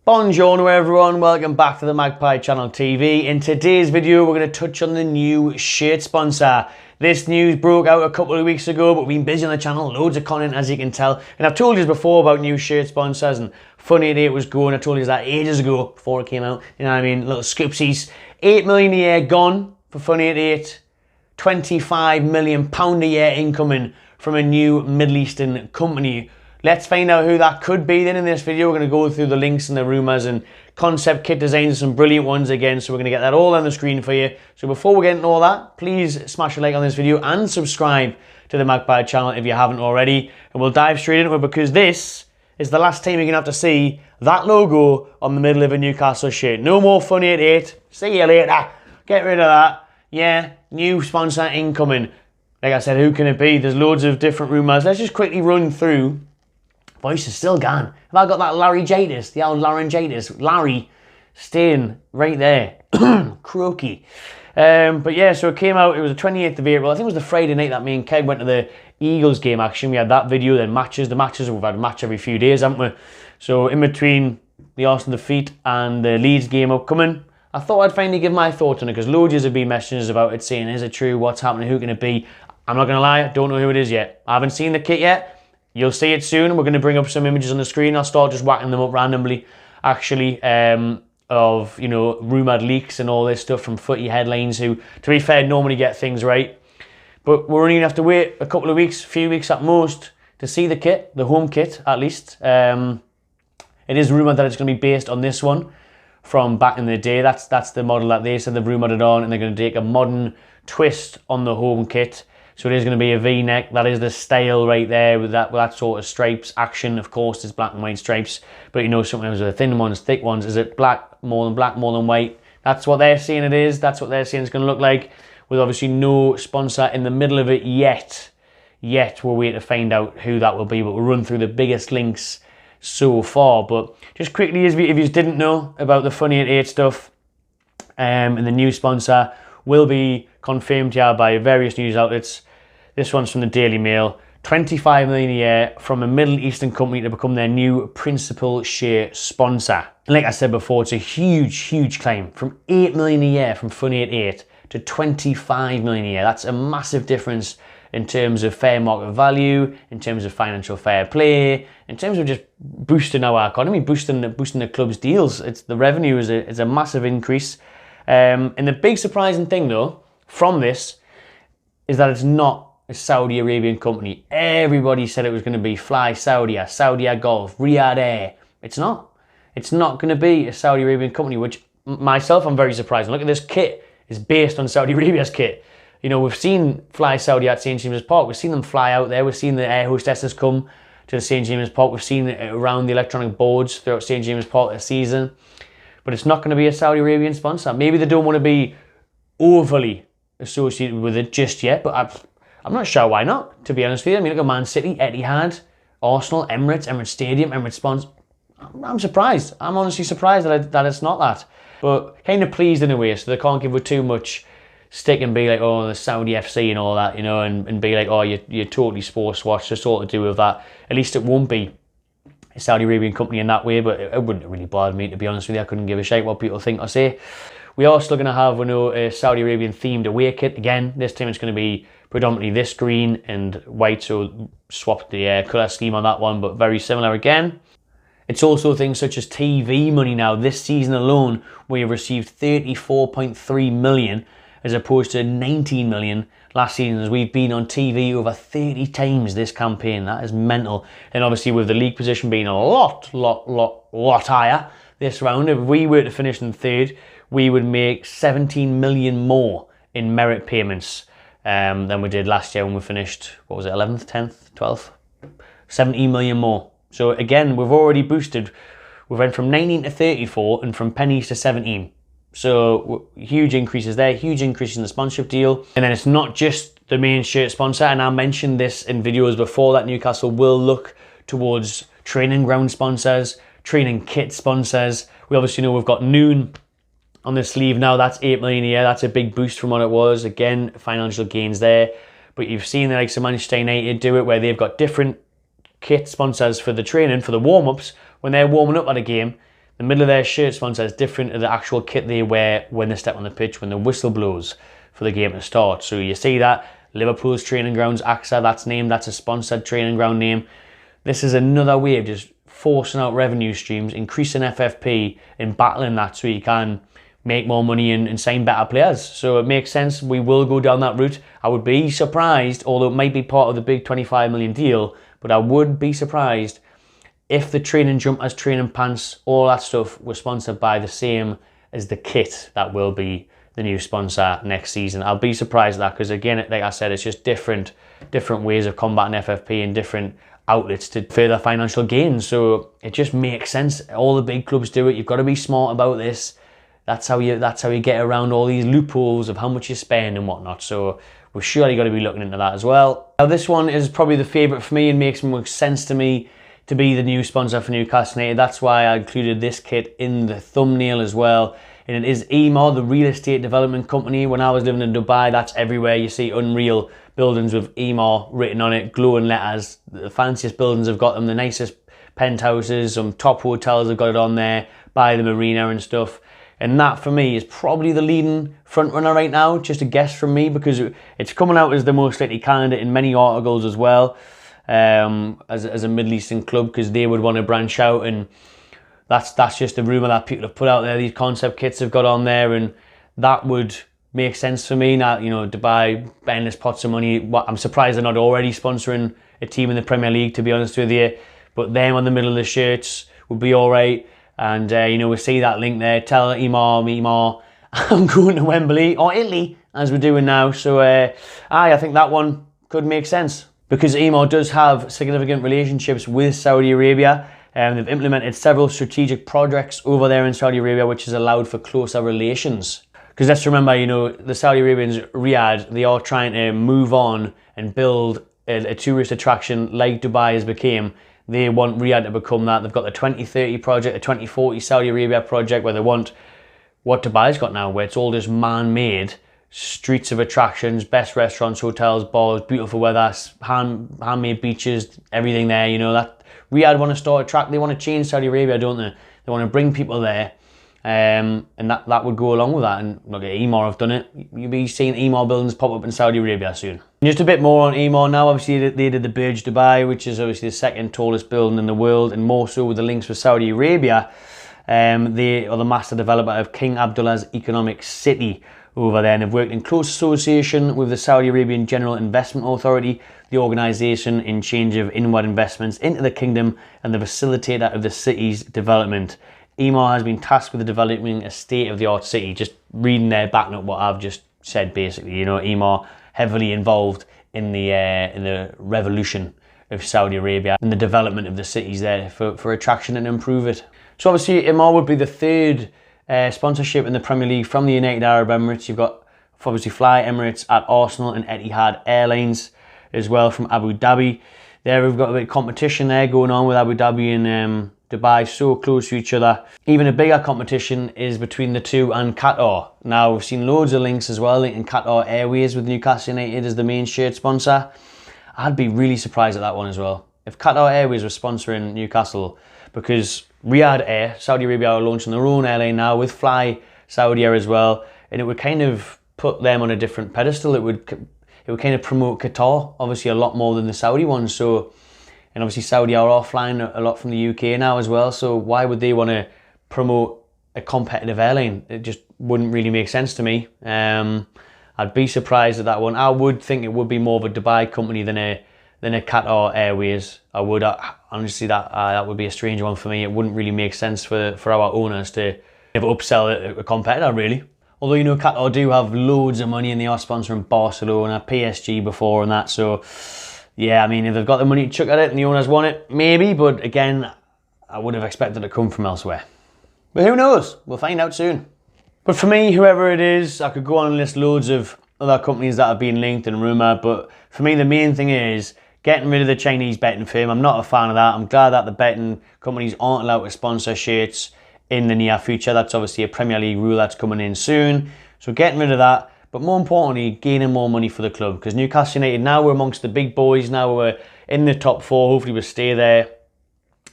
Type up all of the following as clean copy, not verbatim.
Buongiorno everyone, welcome back to the Magpie Channel TV. In today's video we're going to touch on the new shirt sponsor. This news broke out a couple of weeks ago, but we've been busy on the channel, loads of content as you can tell. And I've told you before about new shirt sponsors and Funny Day it was going. I told you that ages ago before it came out, you know what I mean, little scoopsies. 8 million a year gone for Funny 8, £25 million a year incoming from a new Middle Eastern company. Let's find out who that could be then in this video. We're going to go through the links and the rumours and concept kit designs, some brilliant ones again. So we're going to get that all on the screen for you. So before we get into all that, please smash a like on this video and subscribe to the Magpie channel if you haven't already. And we'll dive straight into it because this is the last time you're going to have to see that logo on the middle of a Newcastle shirt. No more Funny 8. See you later. Get rid of that. Yeah, new sponsor incoming. Like I said, who can it be? There's loads of different rumours. Let's just quickly run through. Voice is still gone. Have I got that laryngitis? The old laryngitis. Larry staying right there. Croaky. But yeah, so it came out, it was the 28th of April. I think it was the Friday night that me and Keg went to the Eagles game action. We had that video, then matches. The matches, we've had a match every few days, haven't we? So in between the Arsenal defeat and the Leeds game upcoming, I thought I'd finally give my thoughts on it because loads have been messages about it saying, is it true? What's happening? Who can it be? I'm not going to lie, I don't know who it is yet. I haven't seen the kit yet. You'll see it soon. We're going to bring up some images on the screen. I'll start just whacking them up randomly, actually, of, you know, rumoured leaks and all this stuff from footy headlines who, to be fair, normally get things right. But we're only going to have to wait a couple of weeks, a few weeks at most, to see the kit, the home kit, at least. It is rumoured that it's going to be based on this one from back in the day. That's the model that they said they've rumoured it on, and they're going to take a modern twist on the home kit. So it is going to be a V-neck. That is the style right there with that sort of stripes. Action, of course, is black and white stripes. But you know, sometimes with the thin ones, thick ones, is it black, more than white? That's what they're saying it is. That's what they're saying it's going to look like. With obviously no sponsor in the middle of it yet. We're waiting to find out who that will be. But we'll run through the biggest links so far. But just quickly, if you didn't know about the Funny 8 stuff and the new sponsor will be confirmed here by various news outlets. This one's from the Daily Mail. 25 million a year from a Middle Eastern company to become their new principal share sponsor. And like I said before, it's a huge climb from 8 million a year from Funny 8 to 25 million a year. That's a massive difference in terms of fair market value, in terms of financial fair play, in terms of just boosting our economy, boosting the club's deals. It's the revenue is a massive increase. And the big surprising thing though from this is that it's not a Saudi Arabian company. Everybody said it was going to be Fly Saudia, Saudia Golf, Riyadh Air. It's not. It's not going to be a Saudi Arabian company, which myself, I'm very surprised. And look at this kit. It's based on Saudi Arabia's kit. You know, we've seen Fly Saudi at St. James's Park. We've seen them fly out there. We've seen the air hostesses come to St. James's Park. We've seen it around the electronic boards throughout St. James's Park this season. But it's not going to be a Saudi Arabian sponsor. Maybe they don't want to be overly associated with it just yet, but I'm not sure why not, to be honest with you. I mean, look at Man City, Etihad, Arsenal, Emirates Stadium, Emirates sponsor. I'm surprised. I'm honestly surprised that it's not that. But kind of pleased in a way, so they can't give it too much stick and be like, oh, the Saudi FC and all that, you know, and be like, oh, you're totally sports watch, just all to do with that. At least it won't be a Saudi Arabian company in that way, but it wouldn't really bother me, to be honest with you. I couldn't give a shit what people think or say. We are still going to have, a Saudi Arabian themed away kit. Again, this time it's going to be predominantly this green and white, so swapped the colour scheme on that one, but very similar again. It's also things such as TV money now. This season alone, we have received 34.3 million as opposed to 19 million last season, as we've been on TV over 30 times this campaign. That is mental. And obviously with the league position being a lot higher this round, if we were to finish in third, we would make 17 million more in merit payments than we did last year when we finished, what was it, 11th, 10th, 12th? 17 million more. So again, we've already boosted. We went from 19 to 34 and from pennies to 17. So huge increases there, huge increase in the sponsorship deal. And then it's not just the main shirt sponsor, and I mentioned this in videos before that Newcastle will look towards training ground sponsors, training kit sponsors. We obviously know we've got Noon on the sleeve now. That's 8 million a year. That's a big boost from what it was. Again, financial gains there. But you've seen the likes of Manchester United do it, where they've got different kit sponsors for the training, for the warm-ups. When they're warming up at a game, The middle of their shirt sponsor is different to the actual kit they wear when they step on the pitch, when the whistle blows for the game to start. So you see that Liverpool's training grounds, AXA, that's a sponsored training ground name. This is another way of just forcing out revenue streams, increasing FFP and battling that so you can make more money and sign better players. So it makes sense. We will go down that route. I would be surprised, although it might be part of the big 25 million deal, but I would be surprised if the training jumpers, training pants, all that stuff was sponsored by the same as the kit that will be the new sponsor next season. I'll be surprised at that because, again, like I said, it's just different ways of combating FFP and different outlets to further financial gains. So it just makes sense. All the big clubs do it. You've got to be smart about this. That's how you get around all these loopholes of how much you spend and whatnot. So we've surely got to be looking into that as well. Now this one is probably the favourite for me and makes more sense to me to be the new sponsor for Newcastle United. That's why I included this kit in the thumbnail as well. And it is Emaar, the real estate development company. When I was living in Dubai, that's everywhere. You see unreal buildings with Emaar written on it, glowing letters. The fanciest buildings have got them, the nicest penthouses, some top hotels have got it on there, by the marina and stuff. And that for me is probably the leading front runner right now, just a guess from me, because it's coming out as the most likely candidate in many articles as well, as a Middle Eastern club, because they would want to branch out, and that's just a rumour that people have put out there. These concept kits have got on there, and that would make sense for me. Now, you know, Dubai, endless pots of money. I'm surprised they're not already sponsoring a team in the Premier League, to be honest with you. But them on the middle of the shirts would be all right. And, you know, we see that link there. Tell Emaar, I'm going to Wembley, or Italy, as we're doing now. So, I think that one could make sense. Because Emaar does have significant relationships with Saudi Arabia. They've implemented several strategic projects over there in Saudi Arabia, which has allowed for closer relations. Because let's remember, you know, the Saudi Arabians, Riyadh, they are trying to move on and build a tourist attraction like Dubai has become. They want Riyadh to become that. They've got the 2030 project, the 2040 Saudi Arabia project, where they want what Dubai's got now, where it's all just man-made streets of attractions, best restaurants, hotels, bars, beautiful weather, handmade beaches, everything there. You know, that Riyadh want to start a track. They want to change Saudi Arabia, don't they? They want to bring people there, and that would go along with that. And look at Emaar have done it. You'll be seeing Emaar buildings pop up in Saudi Arabia soon. Just a bit more on Emaar now. Obviously, they did the Burj Dubai, which is obviously the second tallest building in the world, and more so with the links with Saudi Arabia. They are the master developer of King Abdullah's economic city over there, and they've worked in close association with the Saudi Arabian General Investment Authority, the organisation in charge of inward investments into the kingdom and the facilitator of the city's development. Emaar has been tasked with developing a state-of-the-art city. Just reading there, backing up what I've just said, basically. You know, Emaar heavily involved in the revolution of Saudi Arabia and the development of the cities there for attraction and improve it. So obviously, Emaar would be the third sponsorship in the Premier League from the United Arab Emirates. You've got obviously Fly Emirates at Arsenal and Etihad Airlines as well from Abu Dhabi. There we've got a bit of competition there going on with Abu Dhabi and Dubai, so close to each other. Even a bigger competition is between the two and Qatar. Now we've seen loads of links as well in Qatar Airways with Newcastle United as the main shirt sponsor. I'd be really surprised at that one as well. If Qatar Airways was sponsoring Newcastle, because Riyadh Air, Saudi Arabia are launching their own airline now with Fly Saudi Air as well, and it would kind of put them on a different pedestal. It would kind of promote Qatar, obviously a lot more than the Saudi ones. So, and obviously Saudi are flying a lot from the UK now as well. So why would they want to promote a competitive airline? It just wouldn't really make sense to me. I'd be surprised at that one. I would think it would be more of a Dubai company than a Qatar Airways. I would honestly, that would be a strange one for me. It wouldn't really make sense for our owners to ever upsell a competitor, really. Although, you know, Qatar do have loads of money and they are sponsoring Barcelona, PSG before and that. So, yeah, I mean, if they've got the money to chuck at it and the owners want it, maybe. But again, I would have expected it to come from elsewhere. But who knows? We'll find out soon. But for me, whoever it is, I could go on and list loads of other companies that have been linked and rumoured. But for me, the main thing is getting rid of the Chinese betting firm. I'm not a fan of that. I'm glad that the betting companies aren't allowed to sponsor shirts in the near future. That's obviously a Premier League rule that's coming in soon. So getting rid of that, but more importantly, gaining more money for the club. Because Newcastle United, now we're amongst the big boys. Now we're in the top four. Hopefully we'll stay there.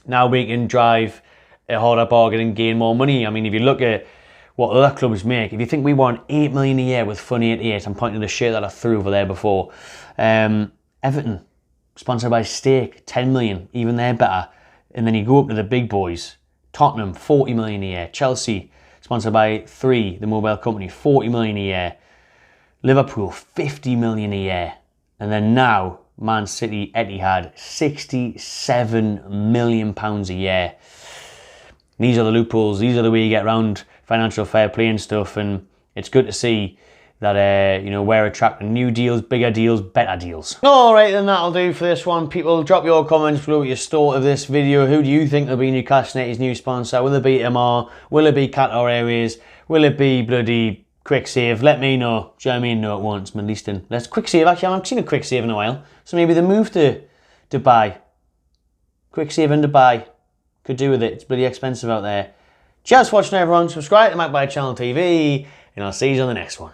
Now we can drive a harder bargain and gain more money. I mean, if you look at what other clubs make, if you think we won 8 million a year with Fun 88, I'm pointing to the shirt that I threw over there before. Everton, sponsored by Steak, 10 million, even they're better. And then you go up to the big boys. Tottenham, 40 million a year. Chelsea, sponsored by 3, the mobile company, 40 million a year. Liverpool, 50 million a year. And then now, Man City, Etihad, 67 million pounds a year. These are the loopholes. These are the way you get around financial fair play and stuff. And it's good to see that, you know, we're attracting new deals, bigger deals, better deals. All right, then that'll do for this one. People, drop your comments below what you thought of this video. Who do you think will be Newcastle United's new sponsor? Will it be Emaar? Will it be Qatar Airways? Will it be bloody Quick Save? Let me know. Do you know what I mean? No, it won't. It's Middle Eastern. Let's Quick Save. Actually, I haven't seen a Quick Save in a while. So maybe they move to Dubai. Quick Save in Dubai. Could do with it. It's bloody expensive out there. Just watching, everyone. Subscribe to Magpie Channel TV, and I'll see you on the next one.